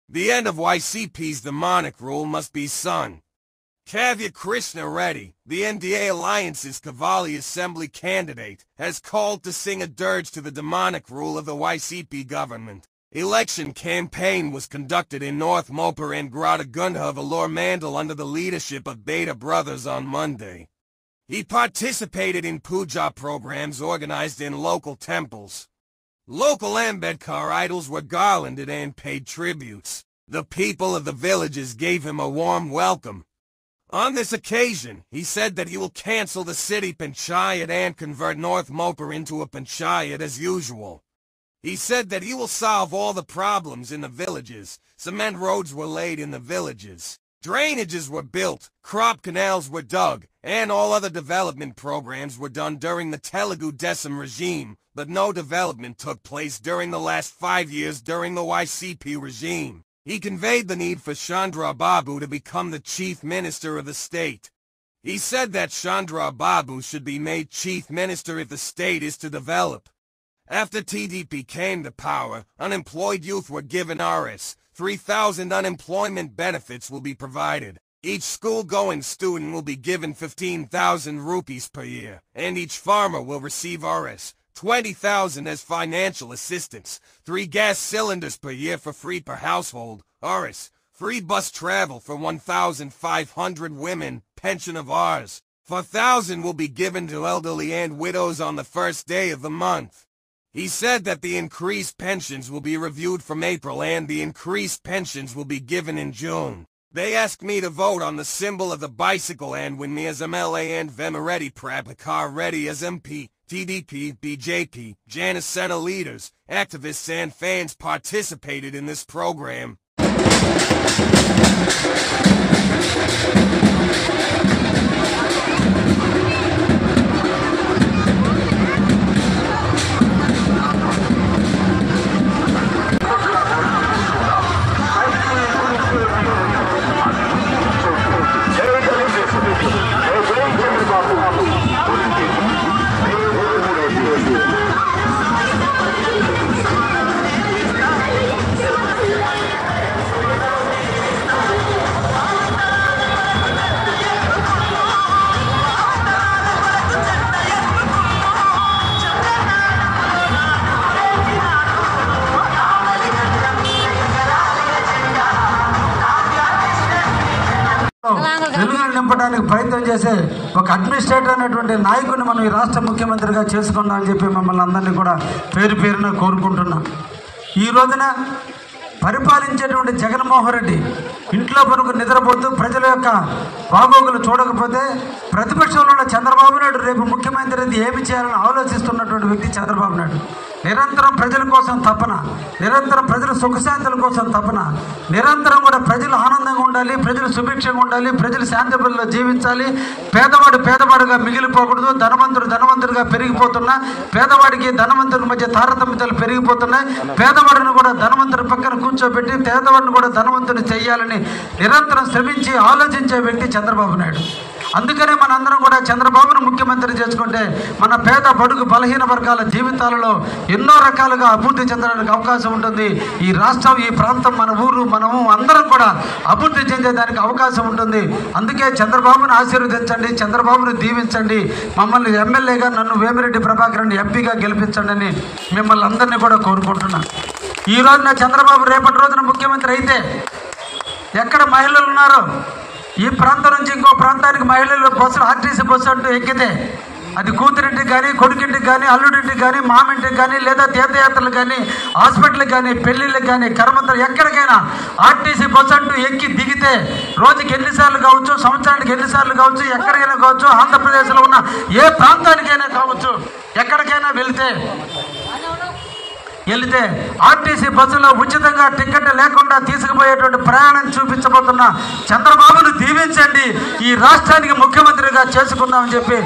The end of YCP's demonic rule must be son. Kavya Krishna Reddy, the NDA Alliance's Cavalli Assembly candidate, has called to sing a dirge to the demonic rule of the YCP government. Election campaign was conducted in North Mopar and Gradagunda of Alor Mandal under the leadership of Beta Brothers on Monday. He participated in puja programs organized in local temples. Local Ambedkar idols were garlanded and paid tributes. The people of the villages gave him a warm welcome. On this occasion, he said that he will cancel the city panchayat and convert North Mopar into a panchayat as usual. He said that he will solve all the problems in the villages. Cement roads were laid in the villages. Drainages were built, crop canals were dug, and all other development programs were done during the Telugu Desam regime, but no development took place during the last 5 years during the YCP regime. He conveyed the need for Chandra Babu to become the chief minister of the state. He said that Chandra Babu should be made chief minister if the state is to develop. After TDP came to power, unemployed youth were given Rs. 3,000 unemployment benefits will be provided. Each school-going student will be given 15,000 rupees per year, and each farmer will receive Rs. 20,000 as financial assistance, 3 gas cylinders per year for free per household, Rs. Free bus travel for 1,500 women, pension of Rs. 4,000 will be given to elderly and widows on the first day of the month. He said that the increased pensions will be reviewed from April and the increased pensions will be given in June. They asked me to vote on the symbol of the bicycle and win me as MLA and Vemareddy Prabhakar Reddy as MP. TDP, BJP, Janasena leaders, activists and fans participated in this program. వెలుగులు నింపడానికి ప్రయత్నం చేసే ఒక administrator అనేటువంటి నాయకుడిని మనం ఈ రాష్ట్ర ముఖ్యమంత్రిగా చేసుకున్నామని చెప్పి మమ్మల్ని అందరినీ కూడా పేరు పేరున కోరుకుంటున్నాం. ఈ రోజున పరిపాలించేటువంటి జగన్మోహన్ రెడ్డి ఇంట్లో పనుకు నిద్రపోతూ ప్రజల యొక్క బాగోగులు చూడకపోతే ప్రతిపక్షంలో ఉన్న చంద్రబాబు నాయుడు రేపు ముఖ్యమంత్రి ఏమి చేయాలని ఆలోచిస్తున్నటువంటి వ్యక్తి చంద్రబాబు నాయుడు. నిరంతరం ప్రజల కోసం తపన, నిరంతరం ప్రజల సుఖశాంతుల కోసం తపన, నిరంతరం కూడా ప్రజలు ఆనందంగా ఉండాలి, ప్రజలు సుభిక్షంగా ఉండాలి, ప్రజలు శాంతిపూర్లో జీవించాలి, పేదవాడు పేదవాడుగా మిగిలిపోకూడదు, ధనవంతుడు ధనవంతుడిగా పెరిగిపోతున్నా, పేదవాడికి ధనవంతుడి మధ్య తారతమ్యతలు పెరిగిపోతున్నాయి, పేదవాడిని కూడా ధనవంతుడి పక్కన కూర్చోబెట్టి పేదవాడిని కూడా ధనవంతుని చేయాలని నిరంతరం శ్రమించి ఆలోచించే వ్యక్తి చంద్రబాబు నాయుడు. అందుకనే మనందరం కూడా చంద్రబాబును ముఖ్యమంత్రి చేసుకుంటే మన పేద బడుగు బలహీన వర్గాల జీవితాలలో ఎన్నో రకాలుగా అభివృద్ధి చెందడానికి అవకాశం ఉంటుంది. ఈ రాష్ట్రం, ఈ ప్రాంతం, మన ఊరు, మనము అందరం కూడా అభివృద్ధి చెందేదానికి అవకాశం ఉంటుంది. అందుకే చంద్రబాబును ఆశీర్వదించండి, చంద్రబాబును దీవించండి, మమ్మల్ని ఎమ్మెల్యేగా నన్ను వేమిరెడ్డి ప్రభాకర్ని ఎంపీగా గెలిపించండి అని మిమ్మల్ని అందరినీ కూడా కోరుకుంటున్నాను. ఈ రోజున చంద్రబాబు రేపటి రోజున ముఖ్యమంత్రి అయితే ఎక్కడ మహిళలు ఉన్నారో ఈ ప్రాంతం నుంచి ఇంకో ప్రాంతానికి మహిళలు బస్సులు ఆర్టీసీ బస్సు అంటూ ఎక్కితే అది కూతురింటికి కానీ, కొడుకింటికి కానీ, అల్లుడింటికి కానీ, మామింటికి కానీ, లేదా తీర్థయాత్రలకు కానీ, హాస్పిటల్కి కానీ, పెళ్లిళ్ళకి కానీ, కర్మంతరం ఎక్కడికైనా ఆర్టీసీ బస్సు అంటూ ఎక్కి దిగితే రోజుకి ఎన్నిసార్లు కావచ్చు, సంవత్సరానికి ఎన్నిసార్లు కావచ్చు, ఎక్కడికైనా కావచ్చు, ఆంధ్రప్రదేశ్లో ఉన్న ఏ ప్రాంతానికైనా కావచ్చు, ఎక్కడికైనా వెళితే ఆర్టీసీ బస్సులో ఉచితంగా టికెట్ లేకుండా తీసుకుపోయేటువంటి ప్రయాణం చూపించబోతున్న చంద్రబాబును దీవించండి, ఈ రాష్ట్రానికి ముఖ్యమంత్రిగా చేసుకుందామని చెప్పి